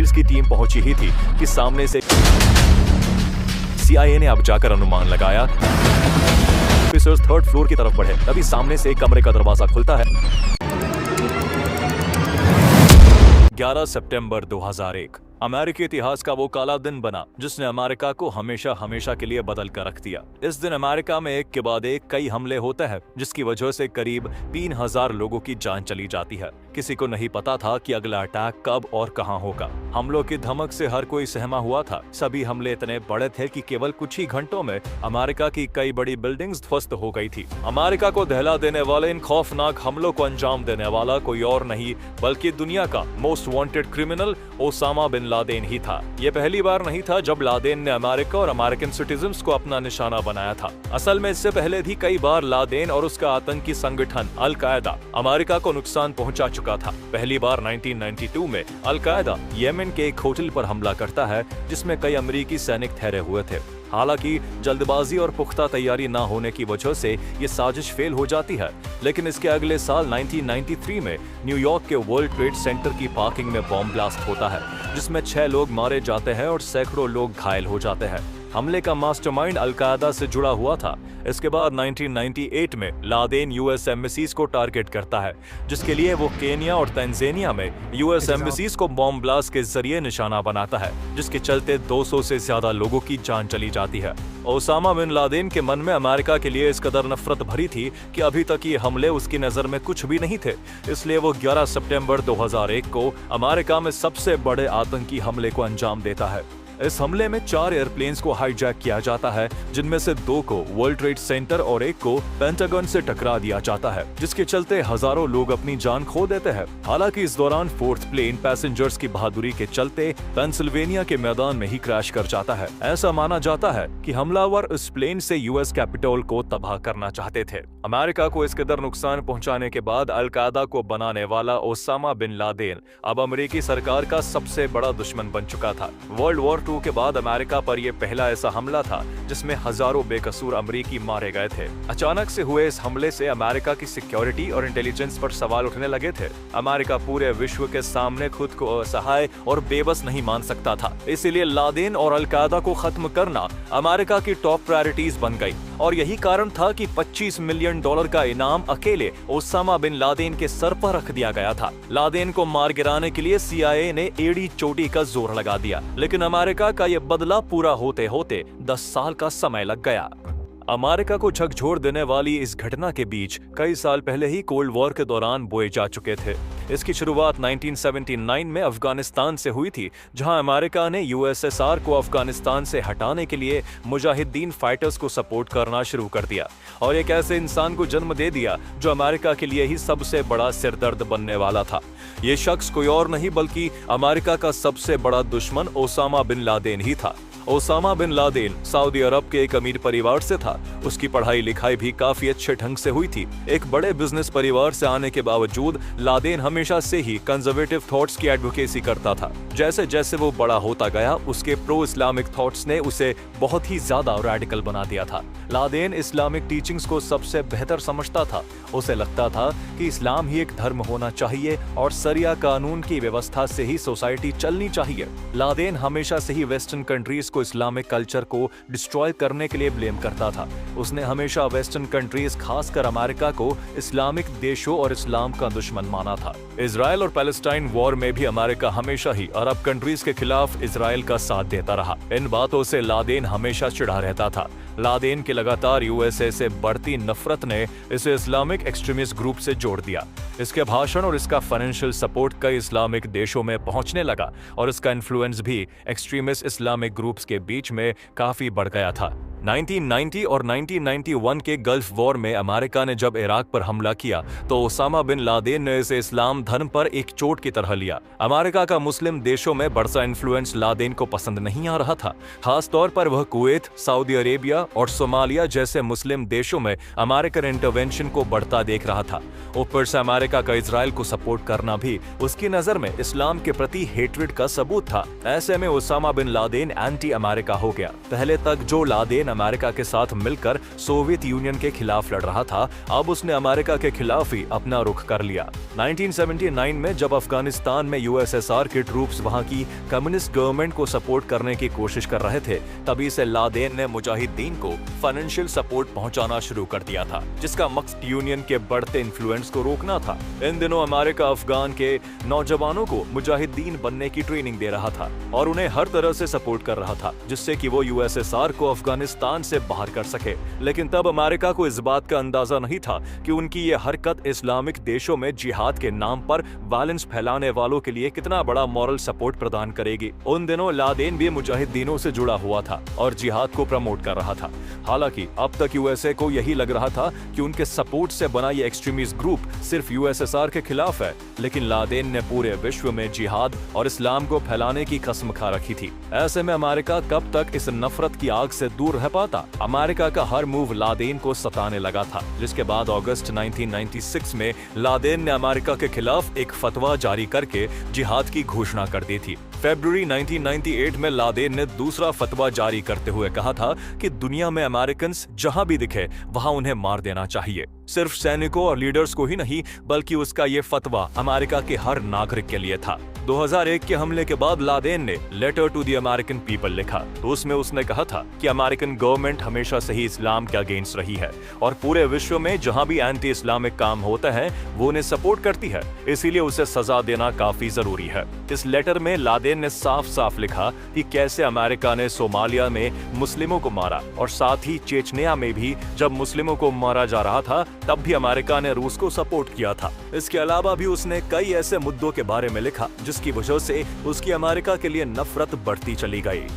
Seals की team पहुंची ही थी कि सामने से CIA ने अब जाकर अनुमान लगाया। ऑफिसर्स थर्ड फ्लोर की तरफ बढ़े, तभी सामने से एक कमरे का दरवाजा खुलता है। 11 सितंबर 2001 अमेरिकी इतिहास का वो काला दिन बना जिसने अमेरिका को हमेशा हमेशा के लिए बदल कर रख दिया। इस दिन अमेरिका में एक के बाद एक कई हमले होते हैं, जिसकी वजह से करीब 3000 लोगों की जान चली जाती है। किसी को नहीं पता था कि अगला अटैक कब और कहां होगा। हमलों की धमक से हर कोई सहमा हुआ था। सभी हमले इतने बड़े थे कि केवल कुछ ही घंटों में अमेरिका की कई बड़ी बिल्डिंग्स ध्वस्त हो गई थी। अमेरिका को दहला देने वाले इन खौफनाक हमलों को अंजाम देने वाला कोई और नहीं बल्कि दुनिया का most wanted criminal Osama bin Laden ही था। ये पहली बार नहीं था जब लादेन ने अमेरिका और अमेरिकन सिटीजन्स को अपना निशाना बनाया था। असल में इससे पहले भी कई बार लादेन और उसका आतंकी संगठन अल कायदा अमेरिका को नुकसान पहुंचा चुका था। पहली बार 1992 में अल कायदा येमेन के एक होटल पर हमला करता है जिसमें कई अमेरिकी सैनिक ठहरे हुए थे। हालांकि जल्दबाजी और पुख्ता तैयारी न होने की वजह से ये साजिश फेल हो जाती है, लेकिन इसके अगले साल 1993 में न्यूयॉर्क के वर्ल्ड ट्रेड सेंटर की पार्किंग में बॉम्ब ब्लास्ट होता है, जिसमें 6 लोग मारे जाते हैं और सैकड़ों लोग घायल हो जाते हैं। हमले का मास्टरमाइंड अल कायदा से जुड़ा हुआ था। इसके बाद 1998 में लादेन यूएस एम्बेसीज को टारगेट करता है, जिसके लिए वो केनिया और तंजानिया में यूएस एम्बेसीज को बॉम्ब ब्लास्ट के जरिए निशाना बनाता है, जिसके चलते 200 से ज्यादा लोगों की जान चली जाती है। ओसामा बिन लादेन के मन में अमेरिका के लिए इस कदर नफरत भरी थी कि अभी तक ये हमले उसकी नजर में कुछ भी नहीं थे। इसलिए वो 11 सितंबर 2001 को अमेरिका में सबसे बड़े आतंकी हमले को अंजाम देता है। इस हमले में 4 एयरप्लेन्स को हाईजैक किया जाता है, जिनमें से 2 को वर्ल्ड ट्रेड सेंटर और 1 को पेंटागन से टकरा दिया जाता है, जिसके चलते हजारों लोग अपनी जान खो देते हैं। हालांकि इस दौरान 4th प्लेन पैसेंजर्स की बहादुरी के चलते पेंसिल्वेनिया के मैदान में ही क्रैश कर जाता है। ऐसा माना जाता है कि हमलावर इस प्लेन से यूएस कैपिटल को तबाह करना चाहते थे। अमेरिका को इस कदर नुकसान पहुंचाने के बाद अल कायदा को बनाने वाला ओसामा बिन लादेन अब अमेरिकी सरकार का सबसे बड़ा दुश्मन बन चुका था। वर्ल्ड वॉर 2 के बाद अमेरिका पर यह पहला ऐसा हमला था जिसमें हजारों बेकसूर अमेरिकी मारे गए थे। अचानक से हुए इस हमले से अमेरिका की सिक्योरिटी और इंटेलिजेंस पर सवाल उठने लगे थे। अमेरिका पूरे विश्व के सामने खुद को असहाय और बेबस नहीं मान सकता था। इसीलिए लादेन और अल कायदा को खत्म करना अमेरिका की टॉप प्रायोरिटीज बन गई, और यही कारण था कि $25 मिलियन का इनाम अकेले ओसामा बिन लादेन के सर पर रख दिया गया था। लादेन को मार गिराने के लिए CIA ने एड़ी चोटी का जोर लगा दिया, लेकिन अमेरिका का यह बदला पूरा होते होते 10 साल का समय लग गया। अमेरिका को झकझोर देने वाली इस घटना के बीच कई साल पहले ही कोल्ड वॉर के दौरान बोए जा चुके थे। इसकी शुरुआत 1979 में अफगानिस्तान से हुई थी, जहां अमेरिका ने USSR को अफगानिस्तान से हटाने के लिए मुजाहिदीन फाइटर्स को सपोर्ट करना शुरू कर दिया, और एक ऐसे इंसान को जन्म दे दिया जो अमेरिका के लिए ही सबसे बड़ा सिरदर्द बनने वाला था। ये शख्स कोई और नहीं बल्कि अमेरिका का सबसे बड़ा दुश्मन ओसामा बिन लादेन ही था। ओसामा बिन लादेन सऊदी अरब के एक अमीर परिवार से था। उसकी पढ़ाई लिखाई भी काफी अच्छे ढंग से हुई थी। एक बड़े बिजनेस परिवार से आने के बावजूद लादेन हमेशा से ही कंजर्वेटिव थॉट्स की एडवोकेसी करता था। जैसे जैसे वो बड़ा होता गया, उसके प्रो इस्लामिक थॉट्स ने उसे बहुत ही ज्यादा रेडिकल बना दिया था। लादेन इस्लामिक टीचिंग्स को सबसे बेहतर समझता था। उसे लगता था कि इस्लाम ही एक धर्म होना चाहिए और शरिया कानून की व्यवस्था से ही सोसाइटी चलनी चाहिए। लादेन हमेशा से ही वेस्टर्न कंट्रीज को इस्लामिक कल्चर को डिस्ट्रॉय करने के लिए ब्लेम करता था। उसने हमेशा वेस्टर्न कंट्रीज, खासकर अमेरिका को इस्लामिक देशों और इस्लाम का दुश्मन माना था। इजराइल और पैलेस्टाइन वॉर में भी अमेरिका हमेशा ही अरब कंट्रीज के खिलाफ इजराइल का साथ देता रहा। इन बातों से लादेन हमेशा चिढ़ा रहता था। लादेन के लगातार USA से बढ़ती नफरत ने इसे इस्लामिक एक्सट्रीमिस्ट ग्रुप से जोड़ दिया। इसके भाषण और इसका फाइनेंशियल सपोर्ट कई इस्लामिक देशों में पहुंचने लगा, और इसका इन्फ्लुएंस भी एक्सट्रीमिस्ट इस्लामिक ग्रुप्स के बीच में काफी बढ़ गया था। 1990 और 1991 के गल्फ वॉर में अमेरिका ने जब इराक पर हमला किया तो ओसामा बिन लादेन ने इसे इस्लाम धर्म पर एक चोट की तरह लिया। अमेरिका का मुस्लिम देशों में बढ़ता इन्फ्लुएंस लादेन को पसंद नहीं आ रहा था। खास तौर पर वह कुवैत, सऊदी अरेबिया सीरिया और सोमालिया जैसे मुस्लिम देशों में अमेरिकन इंटरवेंशन को बढ़ता देख रहा था। ऊपर से अमेरिका का इजराइल को सपोर्ट करना भी उसकी नजर में इस्लाम के प्रति हेट्रेड का सबूत था। ऐसे में Osama bin Laden anti America हो गया। पहले तक जो लादेन अमेरिका के साथ मिलकर सोवियत यूनियन के खिलाफ लड़ रहा था, अब उसने अमेरिका के खिलाफ ही अपना रुख कर लिया। 1979 में जब अफगानिस्तान में यूएसएसआर के ट्रूप्स वहां की कम्युनिस्ट गवर्नमेंट को सपोर्ट करने की कोशिश कर रहे थे, तभी से लादेन ने मुजाहिदीन को फाइनेंशियल सपोर्ट पहुंचाना शुरू कर दिया था, जिसका मकसद यूनियन के बढ़ते इन्फ्लुएंस को रोकना था। इन दिनों अमेरिका अफगान के नौजवानों को मुजाहिदीन बनने की ट्रेनिंग दे रहा था और उन्हें हर तरह से सपोर्ट कर रहा था, जिससे कि वो यूएसएसआर को अफगानिस्तान से बाहर कर सके। लेकिन तब अमेरिका को इस बात का अंदाजा नहीं था कि उनकी ये हरकत इस्लामिक देशों में जिहाद के नाम पर वायलेंस फैलाने वालों के लिए कितना बड़ा मॉरल सपोर्ट प्रदान करेगी। उन दिनों लादेन भी मुजाहिदीनों से जुड़ा हुआ था और जिहाद को प्रमोट कर रहा था। हालांकि अब तक यूएसए को यही लग रहा था कि उनके सपोर्ट से बना ये एक्सट्रीमिस्ट ग्रुप सिर्फ यूएसएसआर के खिलाफ है, लेकिन लादेन ने पूरे विश्व में जिहाद और इस्लाम को फैलाने की कसम खा रखी थी। ऐसे में अमेरिका कब तक इस नफरत की आग से दूर रह पाता? अमेरिका का हर मूव लादेन को सताने लगा था, जिसके बाद अगस्त 1996 में लादेन ने अमेरिका के खिलाफ एक फतवा जारी करके जिहाद की घोषणा कर दी थी। फरवरी 1998 में लादेन ने दूसरा फतवा जारी करते हुए कहा था कि दुनिया में अमेरिकन जहां भी दिखे वहां उन्हें मार देना चाहिए। सिर्फ सैनिकों और लीडर्स को ही नहीं, बल्कि उसका ये फतवा अमेरिका के हर नागरिक के लिए था। 2001 के हमले के बाद लादेन ने letter to the American people लिखा, तो उसमें उसने कहा था कि अमेरिकन गवर्नमेंट हमेशा से ही इस्लाम के अगेंस्ट रही है और पूरे विश्व में जहां भी एंटी इस्लामिक काम होता है वो उन्हें सपोर्ट करती है, इसीलिए उसे सजा देना काफी जरूरी है। इस लेटर में लादेन ने साफ साफ लिखा कि कैसे अमेरिका ने सोमालिया में मुस्लिमों को मारा और साथ ही चेचनिया में भी जब मुस्लिमों को मारा जा रहा था तब भी अमेरिका ने रूस को सपोर्ट किया था। इसके अलावा भी उसने कई ऐसे मुद्दों के बारे में लिखा जिसकी वजह से उसकी अमेरिका के लिए नफरत बढ़ती चली गई।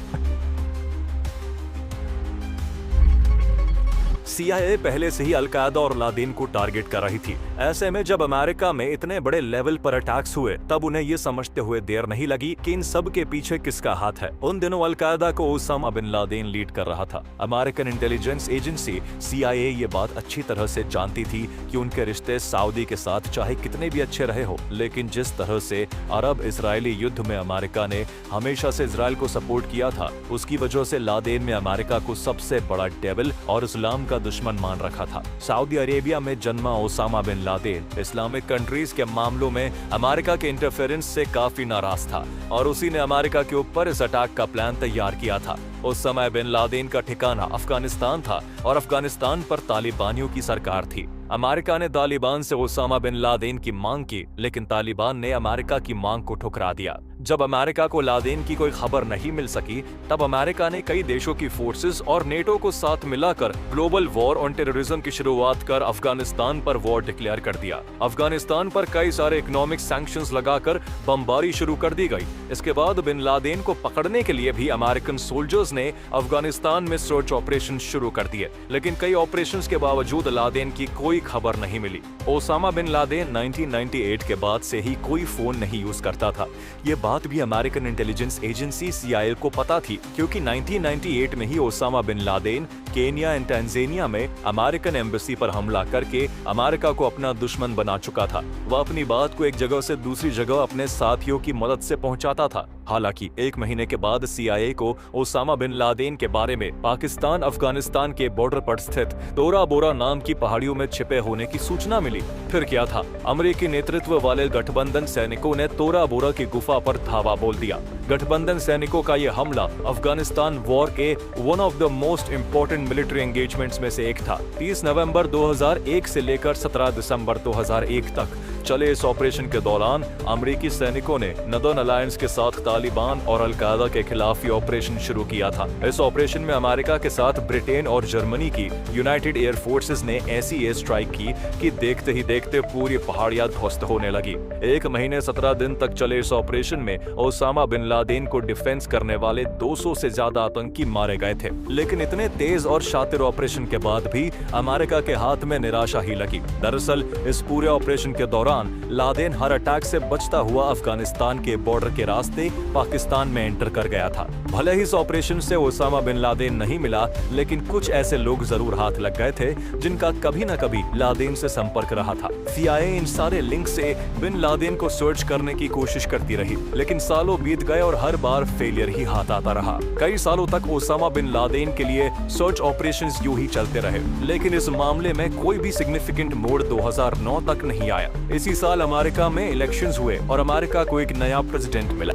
CIA पहले से ही अलकायदा और लादेन को टारगेट कर रही थी। ऐसे में जब अमेरिका में इतने बड़े लेवल पर अटैक्स हुए तब उन्हें ये समझते हुए देर नहीं लगी कि इन सब के पीछे किसका हाथ है। उन दिनों अलकायदा को ओसामा बिन लादेन लीड कर रहा था। अमेरिकन इंटेलिजेंस एजेंसी CIA ये बात अच्छी तरह से जानती थी कि उनके रिश्ते सऊदी के साथ चाहे कितने भी अच्छे रहे हो, लेकिन जिस तरह से अरब इजरायली युद्ध में अमेरिका ने हमेशा से इजराइल को सपोर्ट किया था, उसकी वजह से लादेन में अमेरिका को सबसे बड़ा डेविल और इस्लाम का दुश्मन मान रखा था। सऊदी अरेबिया में जन्मा Osama bin Laden Islamic countries के मामलों में अमेरिका के इंटरफेरेंस से काफी नाराज था और उसी ने अमेरिका के ऊपर इस अटैक का प्लान तैयार किया था। उस समय बिन लादेन का ठिकाना अफगानिस्तान था और अफगानिस्तान पर तालिबानियों की सरकार थी। अमेरिका ने तालिबान से ओसामा बिन लादेन की मांग की, लेकिन तालिबान ने अमेरिका की मांग को ठुकरा दिया। जब अमेरिका को लादेन की कोई खबर नहीं मिल सकी, तब अमेरिका ने कई देशों की फोर्सेस और नेटो को साथ मिलाकर ग्लोबल वॉर ऑन टेररिज्म की शुरुआत कर अफगानिस्तान पर वॉर डिक्लेयर कर दिया। अफगानिस्तान पर कई सारे इकोनॉमिक सैंक्शंस लगाकर बमबारी शुरू कर दी गई। इसके बाद बिन लादेन को पकड़ने के लिए भी अमेरिकन सोल्जर्स ने अफगानिस्तान में सर्च ऑपरेशन शुरू कर दिए, लेकिन कई ऑपरेशंस के बावजूद लादेन की कोई खबर नहीं मिली। ओसामा बिन लादेन 1998 के बाद से ही कोई फोन नहीं यूज करता था। ये बात भी अमेरिकन इंटेलिजेंस एजेंसी CIA को पता थी, क्योंकि 1998 में ही Osama bin Laden Kenya and Tanzania में अमेरिकन एम्बेसी पर हमला करके अमेरिका को अपना दुश्मन बना चुका था। वह अपनी बात को एक जगह से दूसरी जगह अपने साथियों की मदद से पहुंचाता था। हालांकि एक महीने के बाद CIA को ओसामा बिन लादेन के बारे में पाकिस्तान अफगानिस्तान के बॉर्डर पर स्थित तोरा बोरा नाम की पहाड़ियों में छिपे होने की सूचना मिली। फिर क्या था, अमेरिकी नेतृत्व वाले गठबंधन सैनिकों ने तोरा बोरा की गुफा पर धावा बोल दिया। गठबंधन सैनिकों का यह हमला अफगानिस्तान वॉर के one of the most important military engagements में से एक था। 30 नवंबर 2001 से लेकर 17 दिसंबर 2001 तक चले इस ऑपरेशन के दौरान अमेरिकी सैनिकों ने नदर्न अलायंस के साथ तालिबान और अलकायदा के खिलाफ ये ऑपरेशन शुरू किया था। इस ऑपरेशन में अमेरिका के साथ ब्रिटेन और जर्मनी की यूनाइटेड एयर फोर्सेस ने ऐसी एयर स्ट्राइक की कि देखते ही देखते पूरी पहाड़ियां ध्वस्त होने लगी। 1 महीने 17 दिन तक चले इस ऑपरेशन में ओसामा बिन लादेन को डिफेंस करने वाले 200 से ज्यादा आतंकी मारे गए थे। लेकिन इतने तेज और शातिर ऑपरेशन के बाद भी अमेरिका के हाथ में निराशा ही लगी। दरअसल इस पूरे ऑपरेशन के दौरान लादेन हर अटैक से बचता हुआ अफगानिस्तान के बॉर्डर के रास्ते पाकिस्तान में एंटर कर गया था। भले ही इस ऑपरेशन से ओसामा बिन लादेन नहीं मिला, लेकिन कुछ ऐसे लोग जरूर हाथ लग गए थे जिनका कभी न कभी लादेन से संपर्क रहा था। CIA इन सारे लिंक से बिन लादेन को सर्च करने की कोशिश करती रही, लेकिन सालों बीत गए और हर बार फेलियर ही हाथ आता रहा। कई सालों तक ओसामा बिन लादेन के लिए सर्च ऑपरेशंस यूं ही चलते रहे, लेकिन इस मामले में कोई भी सिग्निफिकेंट मोड़ 2009 तक नहीं आया। इसी साल अमेरिका में इलेक्शंस हुए और अमेरिका को एक नया प्रेसिडेंट मिला।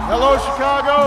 Hello, Chicago!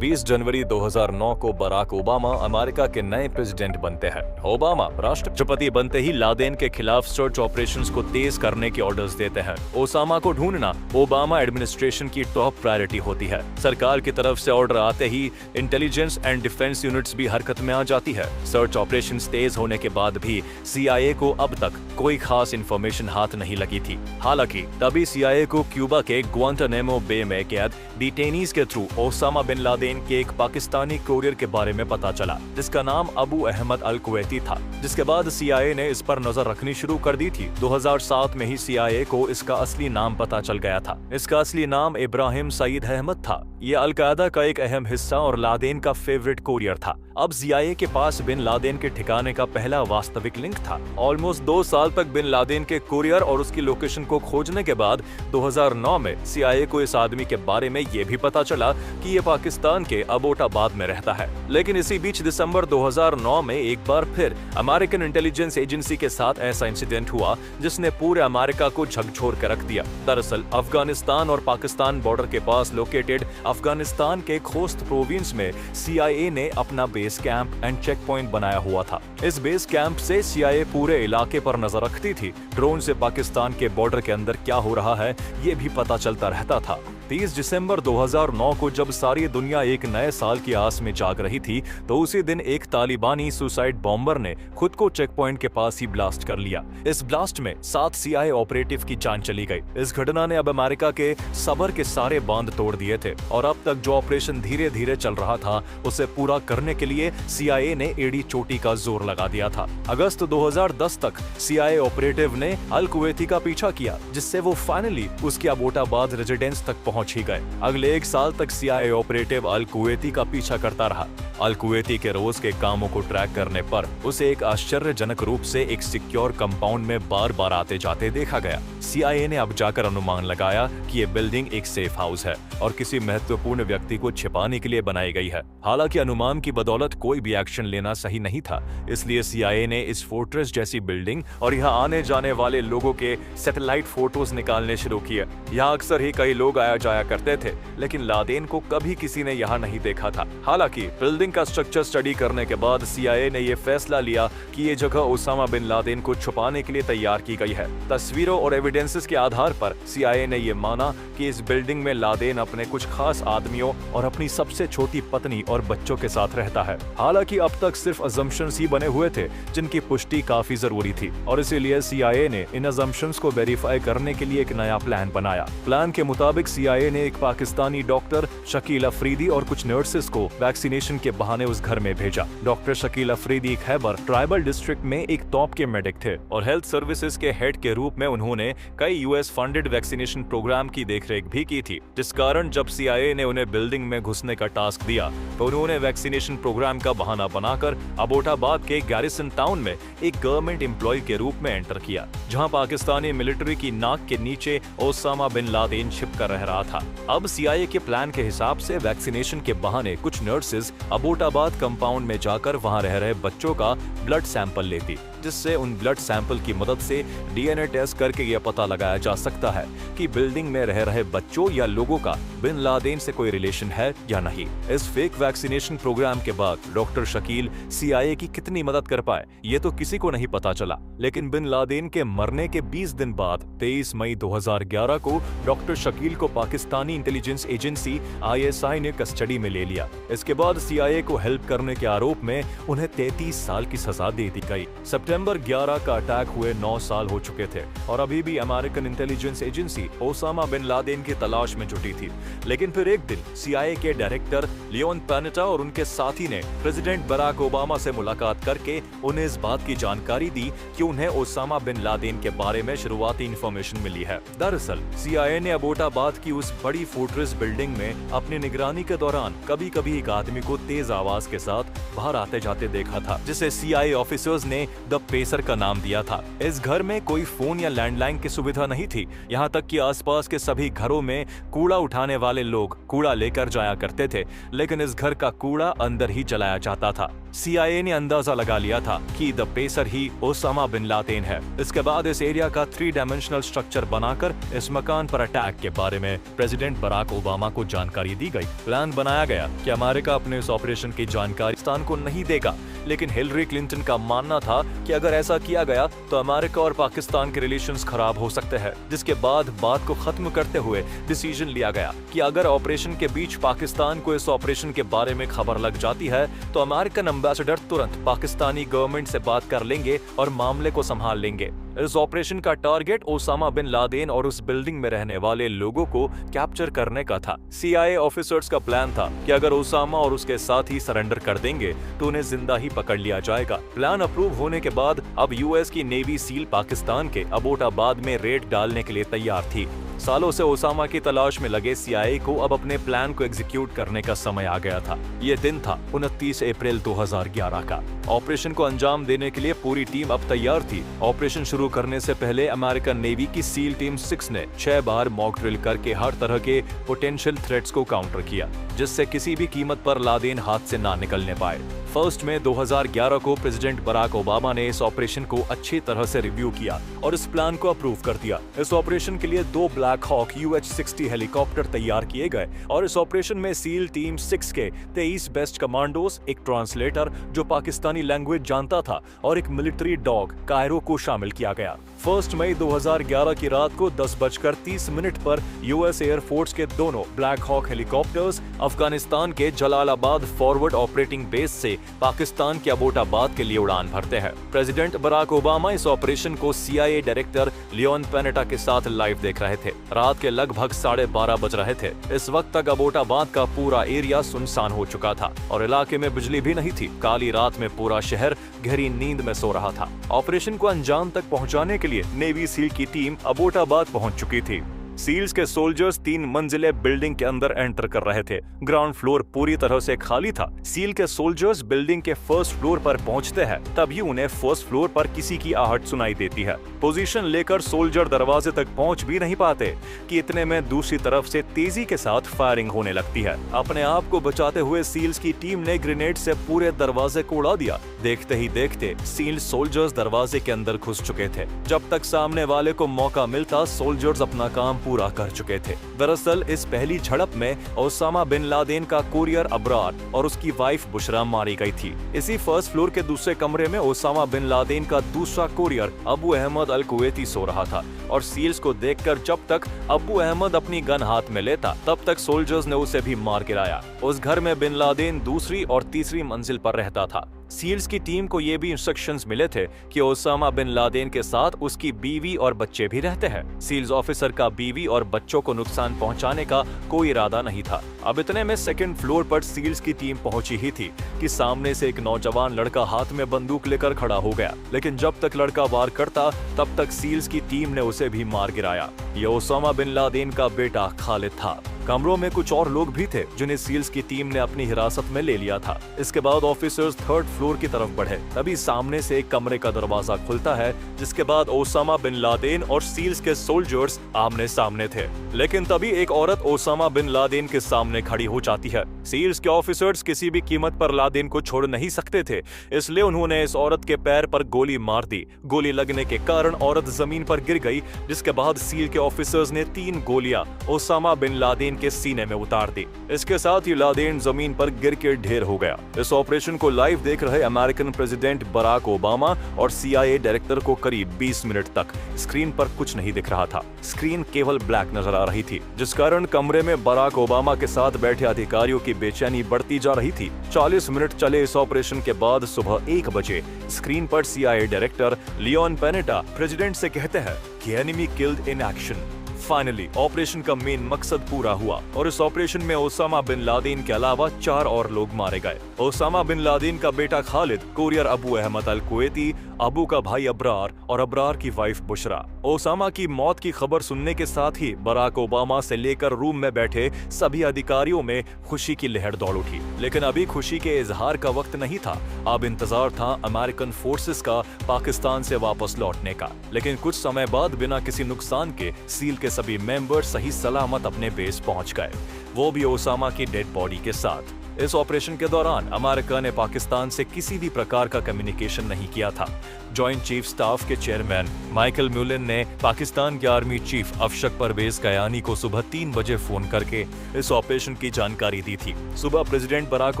20 जनवरी 2009 को बराक ओबामा अमेरिका के नए प्रेसिडेंट बनते हैं। ओबामा राष्ट्रपति बनते ही लादेन के खिलाफ सर्च ऑपरेशंस को तेज करने के ऑर्डर्स देते हैं। ओसामा को ढूंढना ओबामा एडमिनिस्ट्रेशन की टॉप प्रायोरिटी होती है। सरकार की तरफ से ऑर्डर आते ही इंटेलिजेंस एंड डिफेंस यूनिट्स भी हरकत में आ जाती है। सर्च ऑपरेशंस तेज होने के बाद भी CIA को अब तक कोई खास इंफॉर्मेशन हाथ नहीं लगी थी। हालांकि तभी CIA को क्यूबा के ग्वांटानामो बे में कैद डिटेनीज के थ्रू ओसामा बिन लादेन के एक पाकिस्तानी कोरियर के बारे में पता चला, जिसका नाम अबू अहमद अल कुवैती था। जिसके बाद CIA ने इस पर नजर रखनी शुरू कर दी थी। 2007 में ही CIA को इसका असली नाम पता चल गया था। इसका असली नाम इब्राहिम सईद अहमद था। ये अलकायदा का एक अहम हिस्सा और लादेन का फेवरेट कोरियर था। अब CIA के पास बिन लादेन के ठिकाने का पहला वास्तविक लिंक था। ऑलमोस्ट 2 साल तक बिन लादेन के कोरियर और उसकी लोकेशन को खोजने के बाद 2009 में CIA को इस आदमी के बारे में ये भी पता चला कि ये पाकिस्तान के अबोटाबाद में रहता है। लेकिन इसी बीच दिसंबर 2009 में एक बार फिर अमेरिकन इंटेलिजेंस एजेंसी के साथ ऐसा इंसिडेंट हुआ जिसने पूरे अमेरिका को झकझोर कर रख दिया। दरअसल अफगानिस्तान और पाकिस्तान बॉर्डर के पास लोकेटेड अफगानिस्तान के खोस्त प्रोविंस में CIA ने अपना base camp and check point बनाया हुआ था। इस बेस कैंप से CIA पूरे इलाके पर नजर रखती थी। ड्रोन से पाकिस्तान के बॉर्डर के अंदर क्या हो रहा है ये भी पता चलता रहता था। 30 दिसंबर 2009 को जब सारी दुनिया एक नए साल की आस में जाग रही थी, तो उसी दिन एक तालिबानी सुसाइड बॉम्बर ने खुद को चेक पॉइंट के पास ही ब्लास्ट कर लिया। इस ब्लास्ट में 7 CIA ऑपरेटिव की जान चली गई। इस घटना ने अब अमेरिका के सबर के सारे बांध तोड़ दिए थे और अब तक जो ऑपरेशन धीरे धीरे चल रहा था उसे पूरा करने के लिए CIA ने एड़ी चोटी का जोर लगा दिया था। अगस्त 2010 तक CIA ऑपरेटिव ने अल कुवैती का पीछा किया, जिससे वो फाइनली उसके अबोटाबाद रेजिडेंस तक पहुंच ही गए। अगले 1 साल तक CIA ऑपरेटिव अल कुवैती का पीछा करता रहा। अल कुवैती के रोज के कामों को ट्रैक करने पर उसे एक आश्चर्यजनक रूप से एक सिक्योर कंपाउंड में बार बार आते जाते देखा गया। CIA ने अब जाकर अनुमान लगाया कि ये बिल्डिंग एक सेफ हाउस है और किसी महत्वपूर्ण व्यक्ति को छिपाने के लिए बनाई गई है। हालांकि अनुमान की बदौलत कोई भी एक्शन लेना सही नहीं था, इसलिए CIA ने इस फोर्ट्रेस जैसी बिल्डिंग और यहाँ आने जाने वाले लोगों के सैटेलाइट फोटोज निकालने शुरू किए। यहाँ अक्सर ही कई लोग आया जाया करते थे, लेकिन लादेन को कभी किसी ने यहाँ नहीं देखा था। हालांकि बिल्डिंग का स्ट्रक्चर स्टडी करने के बाद CIA ने यह फैसला लिया कि ये जगह ओसामा बिन लादेन को छुपाने के लिए तैयार की गई है। तस्वीरों और एविडेंसेस के आधार पर CIA ने यह माना कि इस बिल्डिंग में लादेन अपने कुछ खास आदमियों और अपनी सबसे छोटी पत्नी और बच्चों के साथ रहता है। हालांकि अब तक सिर्फ अजम्पशंस ही बने हुए थे, जिनकी पुष्टि काफी जरूरी थी और इसीलिए CIA ने इन अजम्पशंस को वेरीफाई करने के लिए एक नया प्लान बनाया। प्लान के मुताबिक CIA ने एक पाकिस्तानी डॉक्टर शकील अफरीदी और कुछ नर्सेस को वैक्सीनेशन के बहाने उस घर में भेजा। Doctor Shakeel Afridi Khyber tribal district में एक टॉप के मेडिक थे और हेल्थ सर्विसेज के हेड के रूप में उन्होंने कई US फंडेड वैक्सीनेशन प्रोग्राम की देखरेख भी की थी, जिस कारण जब CIA ने उन्हें बिल्डिंग में घुसने का टास्क दिया तो उन्होंने वैक्सीनेशन प्रोग्राम का बहाना बनाकर अबोटाबाद के गैरिसन टाउन में एक गवर्नमेंट एम्प्लॉय के रूप में एंटर किया, जहां पाकिस्तानी मिलिट्री की नाक के नीचे ओसामा बिन लादेन छिप कर रह रहा था। अब CIA के प्लान के हिसाब से वैक्सीनेशन के बहाने कुछ नर्सेज अबोटाबाद कंपाउंड में जाकर वहां रह रहे बच्चों का ब्लड सैंपल लेती, जिससे उन ब्लड सैंपल की मदद से DNA टेस्ट करके यह पता लगाया जा सकता है कि बिल्डिंग में रह रहे बच्चों या लोगों का बिन लादेन से कोई रिलेशन है या नहीं। इस फेक वैक्सीनेशन प्रोग्राम के बाद डॉक्टर शकील CIA की कितनी मदद कर पाए ये तो किसी को नहीं पता चला, लेकिन बिन लादेन के मरने के 20 दिन बाद 23 मई 2011 को डॉक्टर शकील को पाकिस्तानी इंटेलिजेंस एजेंसी ISI ने कस्टडी में ले लिया। इसके बाद CIA को हेल्प करने के आरोप में उन्हें 33 साल की सजा दे दी गई। सितंबर सितंबर 11 का अटैक हुए 9 साल हो चुके थे और अभी भी American intelligence agency Osama bin Laden की तलाश में जुटी थी। लेकिन फिर एक दिन CIA के डायरेक्टर लियोन पैनेटा और उनके साथी ने प्रेसिडेंट बराक ओबामा से मुलाकात करके उन्हें इस बात की जानकारी दी कि उन्हें ओसामा बिन लादेन के बारे में शुरुआती इंफॉर्मेशन मिली है। दरअसल CIA ने अबोटाबाद की उस बड़ी फोर्ट्रेस बिल्डिंग में अपनी निगरानी के दौरान कभी-कभी एक आदमी को तेज आवाज के साथ बाहर आते जाते देखा था, जिसे CIA ऑफिसर्स ने द पेसर का नाम दिया था। इस घर में कोई फोन या लैंडलाइन की सुविधा नहीं थी, यहाँ तक कि आसपास के सभी घरों में कूड़ा उठाने वाले लोग कूड़ा लेकर जाया करते थे, लेकिन इस घर का कूड़ा अंदर ही जलाया जाता था। CIA ने अंदाजा लगा लिया था कि द पेसर ही ओसामा बिन लादेन है। इसके बाद इस एरिया का 3 डायमेंशनल स्ट्रक्चर बनाकर इस मकान पर अटैक के बारे में प्रेसिडेंट बराक ओबामा को जानकारी दी गई। प्लान बनाया गया कि अमेरिका अपने इस ऑपरेशन की जानकारी पाकिस्तान को नहीं देगा, लेकिन हिलरी क्लिंटन का मानना था कि अगर ऐसा किया गया तो अमेरिका और पाकिस्तान के रिलेशंस खराब हो सकते हैं। जिसके बाद बात को खत्म करते हुए डिसीजन लिया गया कि अगर ऑपरेशन के बीच पाकिस्तान को इस ऑपरेशन के बारे में खबर लग जाती है तो अमेरिकन एम्बेसडर तुरंत पाकिस्तानी गवर्नमेंट से बात कर लेंगे और मामले को संभाल लेंगे। इस ऑपरेशन का टारगेट ओसामा बिन लादेन और उस बिल्डिंग में रहने वाले लोगों को कैप्चर करने का था। CIA ऑफिसर्स का प्लान था कि अगर ओसामा और उसके साथी सरेंडर कर देंगे तो उन्हें जिंदा ही पकड़ लिया जाएगा। प्लान अप्रूव होने के बाद अब US की नेवी सील पाकिस्तान के अबोटाबाद में रेड डालने के लिए तैयार थी। सालों से ओसामा की तलाश में लगे CIA को अब अपने प्लान को एग्जीक्यूट करने का समय आ गया था। ये दिन था 29 अप्रैल 2011 का। ऑपरेशन को अंजाम देने के लिए पूरी टीम अब तैयार थी। ऑपरेशन शुरू करने से पहले अमेरिकन नेवी की सील टीम 6 ने 6 बार मॉक ड्रिल करके हर तरह के पोटेंशियल थ्रेट्स को काउंटर किया, जिससे किसी भी कीमत पर लादेन हाथ से ना निकलने पाए। 1 मई 2011 को प्रेसिडेंट बराक ओबामा ने इस ऑपरेशन को अच्छी तरह से रिव्यू किया और इस प्लान को अप्रूव कर दिया। इस ऑपरेशन के लिए 2 ब्लैक हॉक UH-60 हेलीकॉप्टर तैयार किए गए और इस ऑपरेशन में सील टीम 6 के 23 बेस्ट कमांडोज, एक ट्रांसलेटर जो पाकिस्तानी लैंग्वेज जानता था और एक मिलिट्री डॉग कायरो को शामिल किया गया। 1 मई 2011 की रात को 10:30 पर US एयरफोर्स के दोनों ब्लैक हॉक हेलीकॉप्टर्स अफगानिस्तान के जलालाबाद फॉरवर्ड ऑपरेटिंग बेस से पाकिस्तान के अबोटाबाद के लिए उड़ान भरते हैं। प्रेसिडेंट बराक ओबामा इस ऑपरेशन को CIA डायरेक्टर लियोन पैनेटा के साथ लाइव देख रहे थे। रात के लगभग 12:30 बज रहे थे। इस वक्त तक अबोटाबाद का पूरा एरिया सुनसान हो चुका था और इलाके में बिजली भी नहीं थी। काली रात में पूरा शहर गहरी नींद में सो रहा था। ऑपरेशन को अंजाम तक पहुंचाने के लिए नेवी सील की टीम अबोटाबाद पहुंच चुकी थी। सील्स के सोल्जर्स 3 मंजिले बिल्डिंग के अंदर एंटर कर रहे थे। ग्राउंड फ्लोर पूरी तरह से खाली था। सील के सोल्जर्स बिल्डिंग के फर्स्ट फ्लोर पर पहुंचते हैं, तभी उन्हें फर्स्ट फ्लोर पर किसी की आहट सुनाई देती है। पोजीशन लेकर सोल्जर दरवाजे तक पहुंच भी नहीं पाते कि इतने में दूसरी तरफ से तेजी के साथ फायरिंग होने लगती है। अपने आप को बचाते हुए सील्स की टीम ने ग्रेनेड से पूरे दरवाजे को उड़ा दिया। देखते ही देखते सील सोल्जर्स दरवाजे के अंदर घुस चुके थे। जब तक सामने वाले को मौका मिलता, सोल्जर्स अपना काम पूरा कर चुके थे। दरअसल इस पहली झड़प में ओसामा बिन लादेन का कुरियर अबरार और उसकी वाइफ बुशरा मारी गई थी। इसी फर्स्ट फ्लोर के दूसरे कमरे में ओसामा बिन लादेन का दूसरा कुरियर अबू अहमद अल कुवैती सो रहा था और सील्स को देखकर जब तक अबू अहमद अपनी गन हाथ में लेता, तब तक सोल्जर्स ने उसे भी मार गिराया। उस घर में बिन लादेन दूसरी और तीसरी मंजिल पर रहता था। सील्स की टीम को ये भी इंस्ट्रक्शंस मिले थे कि ओसामा बिन लादेन के साथ उसकी बीवी और बच्चे भी रहते हैं। सील्स ऑफिसर का बीवी और बच्चों को नुकसान पहुंचाने का कोई इरादा नहीं था। अब इतने में सेकंड फ्लोर पर सील्स की टीम पहुंची ही थी कि सामने से एक नौजवान लड़का हाथ में बंदूक लेकर खड़ा हो गया, लेकिन जब तक लड़का वार करता तब तक सील्स की टीम ने उसे भी मार गिराया। ये ओसामा बिन लादेन का बेटा खालिद था। कमरों में कुछ और लोग भी थे जिन्हें सील्स की टीम ने अपनी हिरासत में ले लिया था। इसके बाद ऑफिसर्स थर्ड फ्लोर की तरफ बढ़े, तभी सामने से एक कमरे का दरवाजा खुलता है, जिसके बाद ओसामा बिन लादेन और सील्स के सोल्जर्स आमने सामने थे। लेकिन तभी एक औरत ओसामा बिन लादेन के सामने खड़ी हो जाती है। सील्स के ऑफिसर्स किसी भी कीमत पर लादेन को छोड़ नहीं सकते थे, इसलिए उन्होंने इस औरत के पैर पर गोली मार दी। गोली लगने के कारण औरत जमीन पर गिर गई, जिसके बाद सील के ऑफिसर्स ने 3 गोलियां ओसामा बिन लादेन के सीने में उतार दी। इसके साथ ही लादेन जमीन पर गिर के ढेर हो गया। इस ऑपरेशन को लाइव देख रहे अमेरिकन प्रेसिडेंट बराक ओबामा और CIA डायरेक्टर को करीब 20 मिनट तक स्क्रीन पर कुछ नहीं दिख रहा था। स्क्रीन केवल ब्लैक नजर आ रही थी, जिस कारण कमरे में बराक ओबामा के साथ बैठे अधिकारियों की बेचैनी बढ़ती जा रही थी। 40 मिनट चले इस ऑपरेशन के बाद सुबह 1 बजे स्क्रीन पर CIA director Leon Panetta president से कहते हैं कि enemy killed in action. Finally operation का मेन मकसद पूरा हुआ और इस ऑपरेशन में ओसामा बिन लादेन के अलावा 4 और लोग मारे गए। ओसामा बिन लादेन का बेटा खालिद, कोरियर अबू अहमद अल कुवैती, अबू का भाई अब्रार और अब्रार की वाइफ बुशरा। ओसामा की मौत की खबर सुनने के साथ ही बराक ओबामा से लेकर रूम में बैठे सभी अधिकारियों में खुशी की लहर दौड़ उठी। लेकिन अभी खुशी के इजहार का वक्त नहीं था। अब इंतजार था अमेरिकन फोर्सेस का पाकिस्तान से वापस लौटने का। लेकिन कुछ समय बाद बिना किसी नुकसान के सील के सभी मेंबर सही सलामत अपने बेस पहुंच गए, वो भी ओसामा की डेड बॉडी के साथ। इस ऑपरेशन के दौरान अमेरिका ने पाकिस्तान से किसी भी प्रकार का कम्युनिकेशन नहीं किया था। जॉइंट चीफ स्टाफ के चेयरमैन माइकल म्यूलिन ने पाकिस्तान के आर्मी चीफ अफशक परवेज कयानी को सुबह 3 बजे फोन करके इस ऑपरेशन की जानकारी दी थी। सुबह प्रेसिडेंट बराक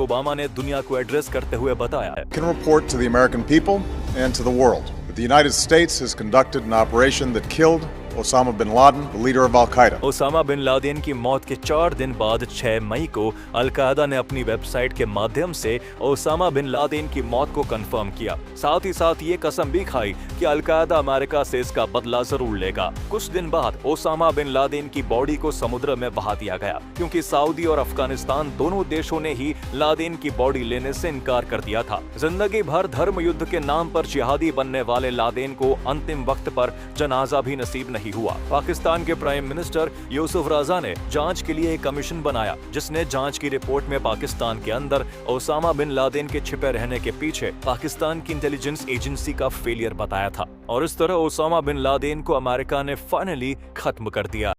ओबामा ने दुनिया को एड्रेस करते हुए बताया है, Can report to the American people and to the world that the United States has conducted an operation that killed Osama bin Laden, the leader of Al-Qaeda. Osama bin Laden की मौत के 4 दिन बाद 6 मई को अल-कायदा ने अपनी website के माध्यम से ओसामा बिन लादेन की मौत को कंफर्म किया। साथ ही साथ ये कसम भी खाई कि अल-कायदा अमेरिका से इसका बदला जरूर लेगा। कुछ दिन बाद ओसामा बिन लादेन की बॉडी को समुद्र में बहा दिया गया, क्योंकि सऊदी और अफगानिस्तान दोनों देशों ने ही लादेन की बॉडी लेने से इनकार कर दिया था। जिंदगी भर धर्म युद्ध के नाम पर जिहादी बनने वाले लादेन को अंतिम वक्त पर जनाजा भी नसीब नहीं हुआ। पाकिस्तान के प्राइम मिनिस्टर यूसुफ राजा ने जांच के लिए एक कमीशन बनाया, जिसने जांच की रिपोर्ट में पाकिस्तान के अंदर ओसामा बिन लादेन के छिपे रहने के पीछे पाकिस्तान की इंटेलिजेंस एजेंसी का फेलियर बताया था। और इस तरह ओसामा बिन लादेन को अमेरिका ने फाइनली खत्म कर दिया।